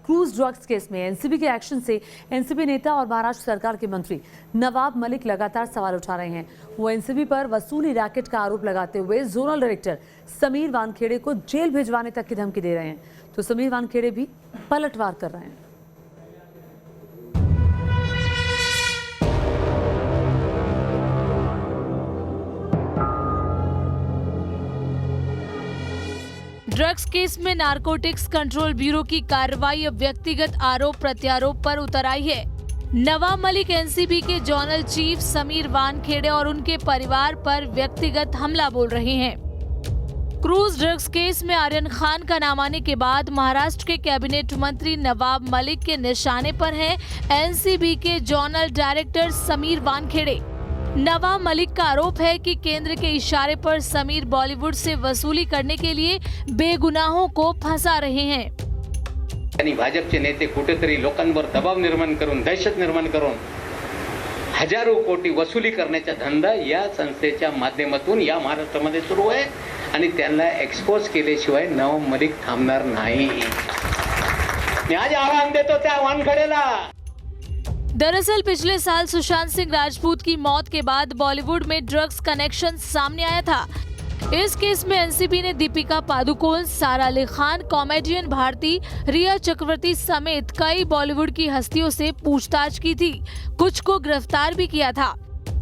Cruise drugs case में NCB के action से एनसीबी नेता और महाराष्ट्र सरकार के मंत्री नवाब मलिक लगातार सवाल उठा रहे हैं। वो एनसीबी पर वसूली रैकेट का आरोप लगाते हुए जोनल डायरेक्टर समीर वानखेड़े को जेल भिजवाने तक की धमकी दे रहे हैं, तो समीर वानखेड़े भी पलटवार कर रहे हैं। ड्रग्स केस में नारकोटिक्स कंट्रोल ब्यूरो की कार्रवाई अब व्यक्तिगत आरोप प्रत्यारोप पर उतर आई है। नवाब मलिक एनसीबी के जोनल चीफ समीर वानखेड़े और उनके परिवार पर व्यक्तिगत हमला बोल रहे हैं। क्रूज ड्रग्स केस में आर्यन खान का नाम आने के बाद महाराष्ट्र के कैबिनेट मंत्री नवाब मलिक के निशाने पर हैं एनसीबी के जोनल डायरेक्टर समीर वानखेड़े। नवाब मलिक का आरोप है कि केंद्र के इशारे पर समीर बॉलीवुड से वसूली करने के लिए बेगुनाहों को फंसा रहे हैं। भाजपचे नेते कुठेतरी लोकांवर दबाव निर्माण करून दहशत निर्माण करून हजारो कोटी वसुली करण्याचा धंदा या संस्थेच्या माध्यमातून या महाराष्ट्रामध्ये सुरू आहे आणि त्यांना एक्सपोज केल्याशिवाय नवाब मलिक थांबणार नाही। मी आज आव्हान देतो त्या वानखेडेला। दरअसल पिछले साल सुशांत सिंह राजपूत की मौत के बाद बॉलीवुड में ड्रग्स कनेक्शन सामने आया था। इस केस में एनसीबी ने दीपिका पादुकोण, सारा अली खान, कॉमेडियन भारती, रिया चक्रवर्ती समेत कई बॉलीवुड की हस्तियों से पूछताछ की थी। कुछ को गिरफ्तार भी किया था।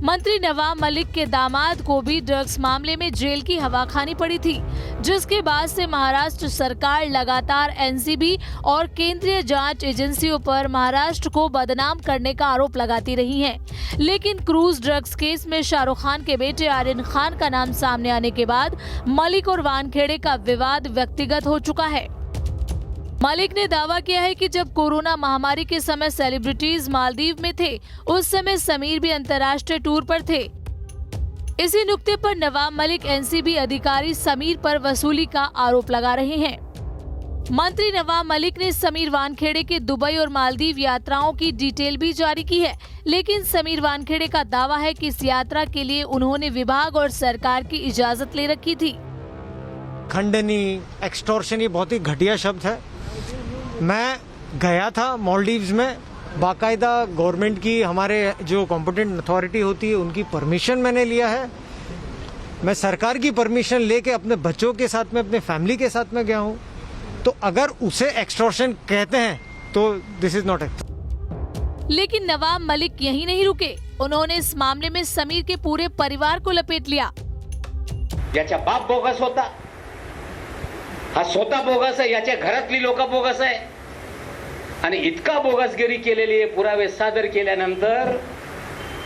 मंत्री नवाब मलिक के दामाद को भी ड्रग्स मामले में जेल की हवा खानी पड़ी थी, जिसके बाद से महाराष्ट्र सरकार लगातार एनसीबी और केंद्रीय जांच एजेंसियों पर महाराष्ट्र को बदनाम करने का आरोप लगाती रही है। लेकिन क्रूज ड्रग्स केस में शाहरुख खान के बेटे आर्यन खान का नाम सामने आने के बाद मलिक और वानखेड़े का विवाद व्यक्तिगत हो चुका है। मलिक ने दावा किया है कि जब कोरोना महामारी के समय सेलिब्रिटीज मालदीव में थे, उस समय समीर भी अंतर्राष्ट्रीय टूर पर थे। इसी नुक्ते पर नवाब मलिक एनसीबी अधिकारी समीर पर वसूली का आरोप लगा रहे हैं। मंत्री नवाब मलिक ने समीर वानखेड़े के दुबई और मालदीव यात्राओं की डिटेल भी जारी की है, लेकिन समीर वानखेड़े का दावा है कि इस यात्रा के लिए उन्होंने विभाग और सरकार की इजाजत ले रखी थी। खंडनी, एक्सटॉर्शन, ये बहुत ही घटिया शब्द है। मैं गया था मालदीव्स में, बाकायदा गवर्नमेंट की, हमारे जो कॉम्पिटेंट अथॉरिटी होती है उनकी परमिशन मैंने लिया है। मैं सरकार की परमिशन लेके अपने बच्चों के साथ में, अपने फैमिली के साथ में गया हूँ। तो अगर उसे एक्सटॉर्शन कहते हैं तो दिस इज नॉट एक्ट। लेकिन नवाब मलिक यही नहीं रुके, उन्होंने इस मामले में समीर के पूरे परिवार को लपेट लिया। याचा बाप बोगस होता, हा स्वतः बोगस आहे, याच्या घरातली लोक बोगस आहे आणि इतका बोगसगिरी केलेली आहे। पुरावे सादर केल्यानंतर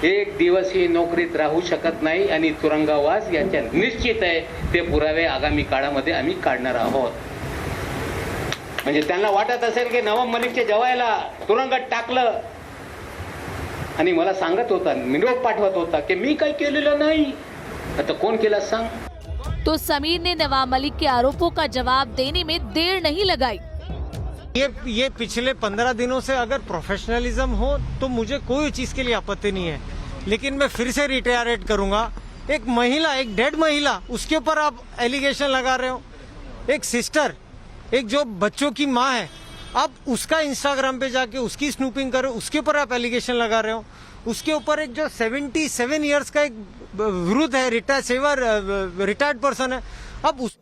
एक दिवस ही नोकरीत राहू शकत नाही आणि तुरुंगवास याच्या निश्चित आहे। ते पुरावे आगामी काळामध्ये आम्ही काढणार आहोत। म्हणजे त्यांना वाटत असेल की नवाब मलिकच्या जवायला तुरुंगात टाकलं आणि मला सांगत होता, निरोप पाठवत होता की मी काही केलेलं नाही। आता कोण केलं सांग? तो समीर ने नवाब मलिक के आरोपों का जवाब देने में देर नहीं लगाई। ये पिछले 15 दिनों से अगर प्रोफेशनलिज्म हो तो मुझे कोई चीज के लिए आपत्ति नहीं है, लेकिन मैं फिर से रिटायरेट करूंगा। एक महिला, एक डेड महिला, उसके ऊपर आप एलिगेशन लगा रहे हो। एक सिस्टर, एक जो बच्चों की माँ है, आप उसका इंस्टाग्राम पे जाके उसकी स्नूपिंग करो, उसके ऊपर आप एलिगेशन लगा रहे हो। उसके ऊपर एक जो 77 इयर्स का एक वृद्ध है, रिटायर्ड पर्सन है, अब उस